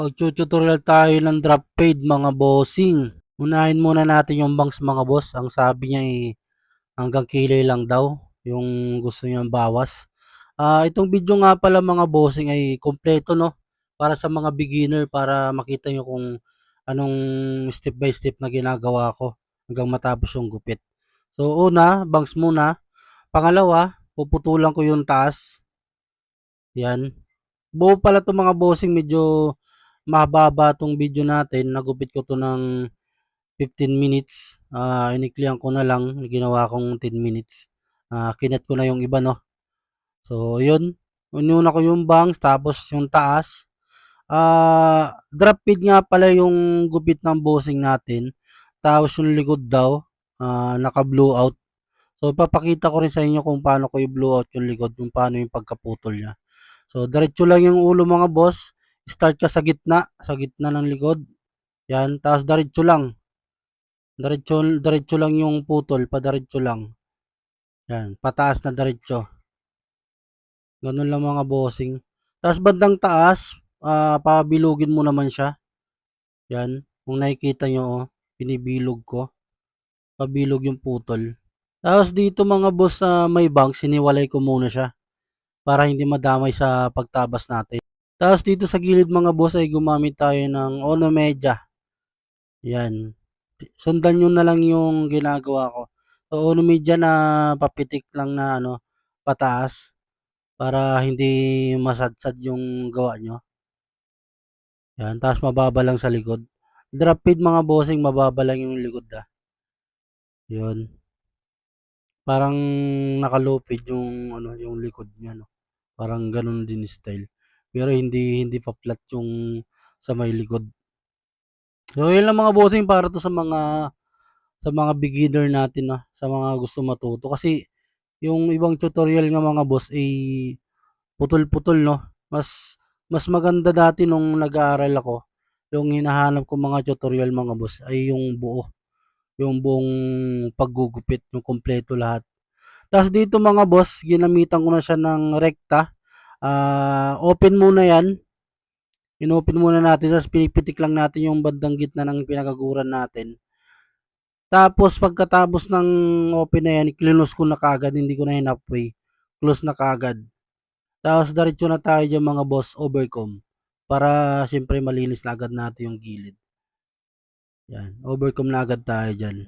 Magtututorial tayo ng drop fade mga bossing. Unahin muna natin yung bangs mga boss. Ang sabi niya ay hanggang kilay lang daw yung gusto niyang bawas. Itong video nga pala mga bossing ay kompleto no para sa mga beginner para makita niyo kung anong step by step na ginagawa ko hanggang matapos yung gupit. So una, bangs muna. Pangalawa, puputulan ko yung taas. Yan. Buo pala 'to mga bossing, medyo mahaba 'tong video natin. Nagupit ko 'to ng 15 minutes. Iniklian ko na lang, ginawa kong 10 minutes. Kinet ko na yung iba 'no. So 'yun, inuna ko yung bangs tapos yung taas. Drop feed nga pala yung gupit ng bossing natin. Tapos yung likod daw, naka-blue out. So ipapakita ko rin sa inyo kung paano ko i-blue out yung likod, kung paano yung pagkaputol niya. So, diretso lang yung ulo mga boss. Start ka sa gitna ng likod. Yan, tapos diretso lang. Diretso lang yung putol, padiretso lang. Yan, pataas na diretso. Ganun lang mga bossing. Tapos bandang taas, pabilugin mo naman siya. Yan, kung nakikita nyo, oh, pinibilog ko. Pabilog yung putol. Tapos dito mga boss sa may bank, siniwalay ko muna siya para hindi madamay sa pagtabas natin. Tapos dito sa gilid mga boss ay gumamit tayo ng Ono Media. Yan. Sundan nyo na lang yung ginagawa ko. So Ono Media na papitik lang na ano, pataas para hindi masadsad yung gawa nyo. Yan. Tapos mababa lang sa likod. Drop feed mga bossing, mababa lang yung likod Yun. Parang naka-low feed yung ano, yung likod niya no. Parang ganun din style. Pero hindi pa flat yung sa may likod. So, yun lang mga bossing para to sa mga beginner natin na sa mga gusto matuto. Kasi yung ibang tutorial nga mga boss ay putol-putol no. Mas maganda dati nung nag-aaral ako. Yung hinahanap ko mga tutorial mga boss ay yung yung buong paggugupit, yung kompleto lahat. Tapos dito mga boss, ginamitan ko na siya ng rekta. Open muna yan. Inopen muna natin, tapos pinipitik lang natin yung bandang gitna ng pinagaguran natin. Tapos pagkatapos ng open na yan, close ko na kaagad, hindi ko na hinapway. Close na kaagad. Tapos diretso na tayo dyan mga boss, overcome. Para siyempre malinis na agad natin yung gilid. Yan, overcome na agad tayo dyan.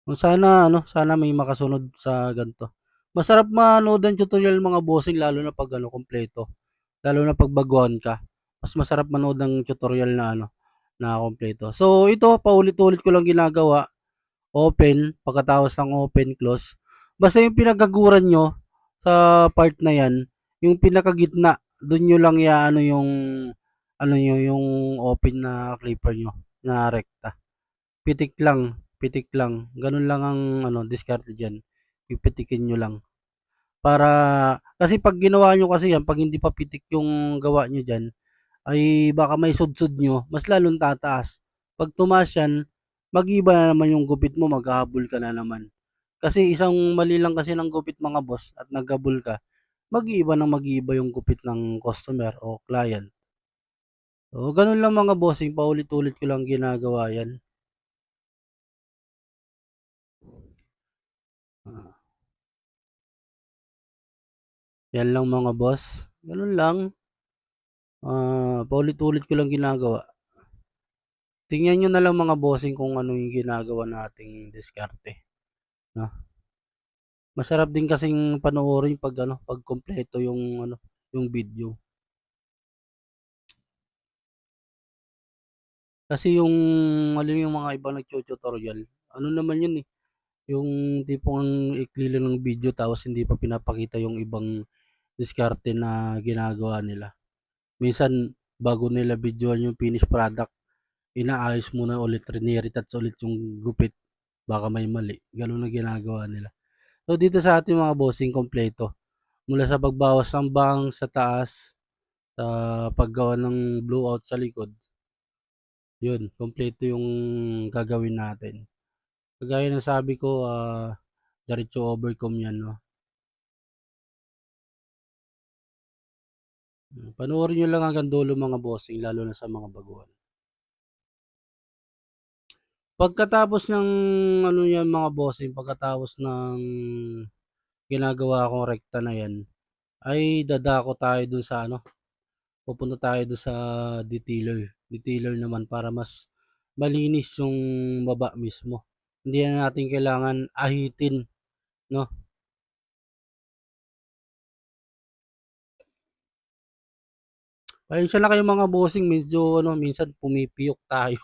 Sana may makasunod sa ganito. Masarap manood ng tutorial mga bossing lalo na pag kompleto. Lalo na pag baguhan ka. Mas masarap manood ng tutorial na na kompleto. So ito paulit-ulit ko lang ginagawa. Open, pagkatapos ng open, close. Basta yung pinagaguran nyo sa part na yan, yung pinakagitna, doon nyo lang ano yung yung open na clipper nyo na rekta. Pitik lang. Ganun lang ang diskarte diyan. Pipitikin nyo lang. Para kasi pag ginawa nyo kasi yan, pag hindi pa pitik yung gawa nyo diyan, ay baka may sudsud nyo, mas lalong tataas. Pag tumaas yan, mag-iba na naman yung gupit mo, maghahabol ka na naman. Kasi isang mali lang kasi ng gupit mga boss at naghabol ka, mag-iiba yung gupit ng customer o client. So, ganun lang mga bossing, paulit-ulit ko lang ginagawa yan. Ah, Yan lang mga boss. Ganun lang. Paulit-ulit ko lang ginagawa. Tingnan nyo na lang mga bossing kung ano yung ginagawa nating diskarte. No? Masarap din kasing panoorin pag pag kumpleto yung yung video. Kasi yung yung mga ibang nagtu-tutorial, ano naman yun eh, yung tipong ang ikli lang ng video tapos hindi pa pinapakita yung ibang diskarte na ginagawa nila. Minsan bago nila videohan yung finished product, inaayos muna ulit, rini-retouch ulit yung gupit, baka may mali. Ganun na ginagawa nila. So dito sa ating mga bossing kompleto, mula sa pagbawas ng bang sa taas, sa paggawa ng blowout sa likod, yun, kompleto yung gagawin natin. Kagaya ng sabi ko, diretso overcome yan, no? Panoorin niyo lang hanggang dulo mga bossing lalo na sa mga baguhan. Pagkatapos ng ano niyan mga bossing, pagkatapos ng ginagawa kong rekta na 'yan, ay dadako tayo dun sa ano, pupunta tayo dun sa detailer. Detailer naman para mas malinis yung baba mismo. Hindi na natin kailangan ahitin 'no. Pasensya na kayo mga bossing medyo ano, minsan pumipiyok tayo.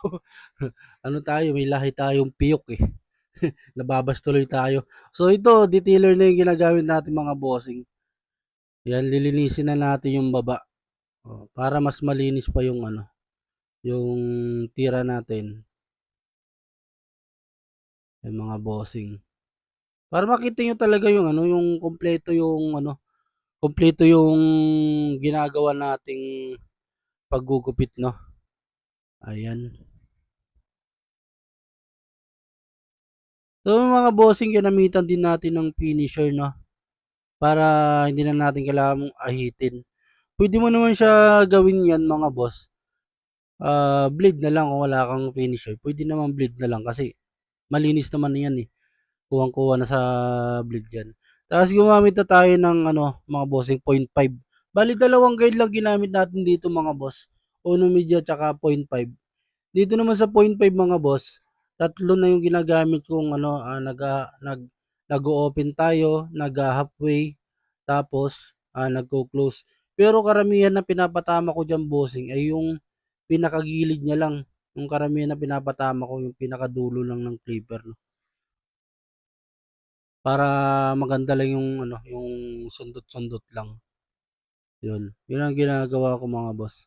Ano tayo, may lahi tayong piyok, eh, nababas tuloy tayo. So ito, detailer na yung ginagamit natin mga bossing. 'Yan, lilinisin na natin yung baba, para mas malinis pa yung ano, yung tira natin, 'yan mga bossing. Para makita niyo talaga yung ano, yung kumpleto yung ginagawa nating paggugupit 'no, ayan. So mga bossing ginamitan din natin ng finisher 'no, para hindi na natin kailangang ahitin. Puwede mo naman siya gawin 'yan mga boss, blade na lang kung wala kang finisher, puwede naman blade na lang kasi malinis naman na 'yan, eh, kuwang-kuwa na sa blade 'yan. Tapos gumamit na tayo ng ano, mga bossing 0.5. Bale dalawang guide lang ginamit natin dito mga boss, Uno media tsaka 0.5. Dito naman sa 0.5 mga boss, tatlo na yung ginagamit kong ano, nag-o-open tayo, halfway, tapos, nagko-close. Pero karamihan na pinapatama ko diyan bossing ay yung pinakagilid niya lang, yung karamihan na pinapatama ko yung pinakadulo lang ng clipper 'no, para maganda lang yung ano, yung sundot-sundot lang, yun. Yun ang ginagawa ko mga boss.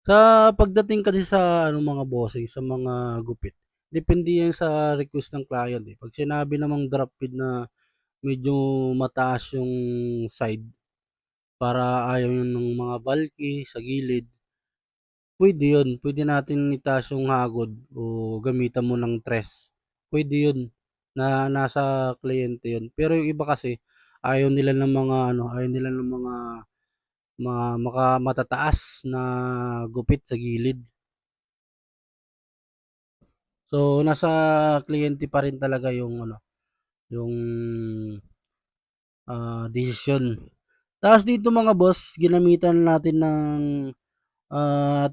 Sa pagdating kasi sa ano mga bossing, sa mga gupit, depende yan sa request ng client, eh. 'Pag sinabi namang drop feed na medyo mataas yung side, para ayaw niyo ng mga bulky sa gilid, puwede yun. Puwede natin itaas yung hagod o gamitan mo ng tres, puwede yun, nasa kliyente yun. Pero yung iba kasi ayaw nila ng mga ano, ayaw nila ng mga matataas na gupit sa gilid. So, nasa kliyente pa rin talaga yung ano, yung, desisyon. Tapos dito mga boss, ginamitan natin ng,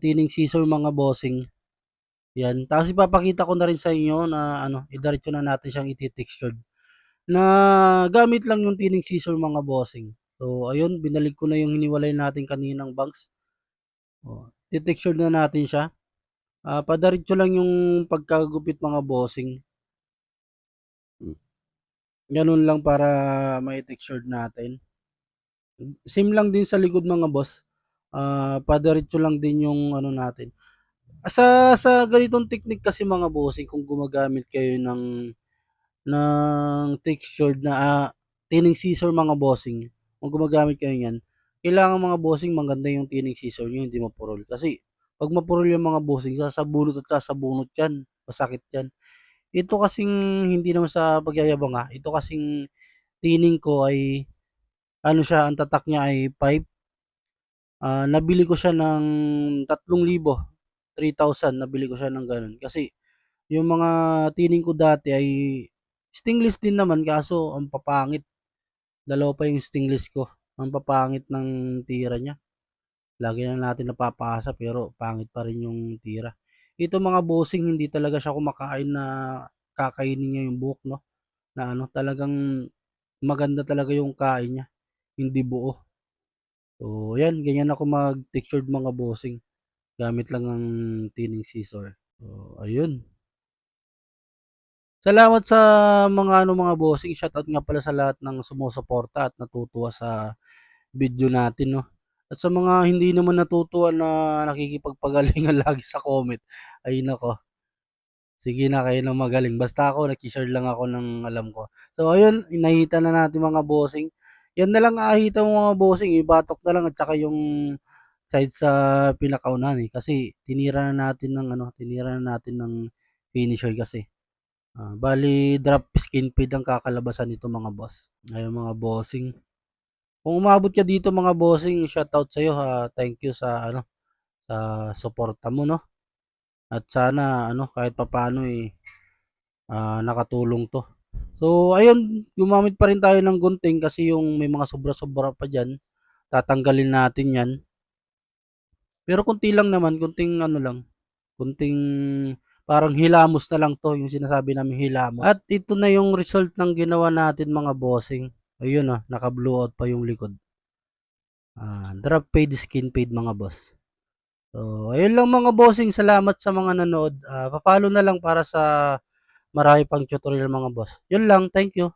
tuning scissor mga bossing, 'yan. Tapos ipapakita ko na rin sa inyo na ano, diretso na natin siyang ite-textured, na gamit lang yung tuning scissor mga bossing. So ayun, binalik ko na yung hiniwalay natin kaninang bangs, te-textured na natin siya. Padiretso lang yung pagkagupit mga bossing, gano'n lang para mai-textured natin. Same lang din sa likod mga boss, padiretso lang din yung ano natin. Sa ganitong technique kasi mga bossing kung gumagamit kayo ng textured na, tining scissor mga bossing, kung gumagamit kayo niyan, kailangan mga bossing maganda yung tining scissor niyo hindi mapurol. Kasi 'pag mapurol yung mga bossing sasabunot at sasabunot yan, masakit yan. Ito kasing hindi naman sa pagyayabang, ito kasing tining ko ay ano siya, ang tatak niya ay 5. Nabili ko siya ng 3,000, 3,000 nabili ko siya ng gano'n. Kasi yung mga tining ko dati ay stainless din naman kaso ang papangit. Dalawa pa yung stainless ko. Ang papangit ng tira niya. Lagi na natin napapasa pero pangit pa rin yung tira. Ito mga bossing hindi talaga siya kumakain na kakainin niya yung buhok 'no, na ano talagang maganda talaga yung kain niya, hindi buo. So 'yan, ganyan ako mag-textured mga bossing. Gamit lang ang tining scissor. So, ayun. Salamat sa mga ano, mga bossing. Shoutout nga pala sa lahat ng sumusuporta at natutuwa sa video natin 'no. At sa mga hindi naman natutuwa na nakikipagpagalingan lagi sa comment, ay naku, sige na kayo na magaling. Basta ako nagshi-share lang ako ng alam ko. So ayun, inahitan na natin mga bossing. Yan na lang aahitan mo mga bossing, ibatok na lang at saka yung side sa pinakaunahan, eh, kasi tinira na natin ng ano, tinira na natin ng finisher kasi. Bali drop skin fade ang kakalabasan nito mga boss. Ayun mga bossing. Kung umabot ka dito mga bossing, shoutout sa'yo ha. Thank you sa ano, sa suporta mo 'no. At sana ano kahit papaano, nakatulong 'to. So ayun, gumamit pa rin tayo ng gunting kasi yung may mga sobra-sobra pa diyan, tatanggalin natin 'yan. Pero konti lang naman, konting ano lang, konting parang hilamos na lang 'to, yung sinasabi naming hilamos. At ito na yung result ng ginawa natin mga bossing. Ayun, naka-blue out pa yung likod. Drop fade, skin fade mga boss. So, ayun lang mga bossing, salamat sa mga nanood. Pa-follow na lang para sa marami pang tutorial mga boss. Yun lang, thank you.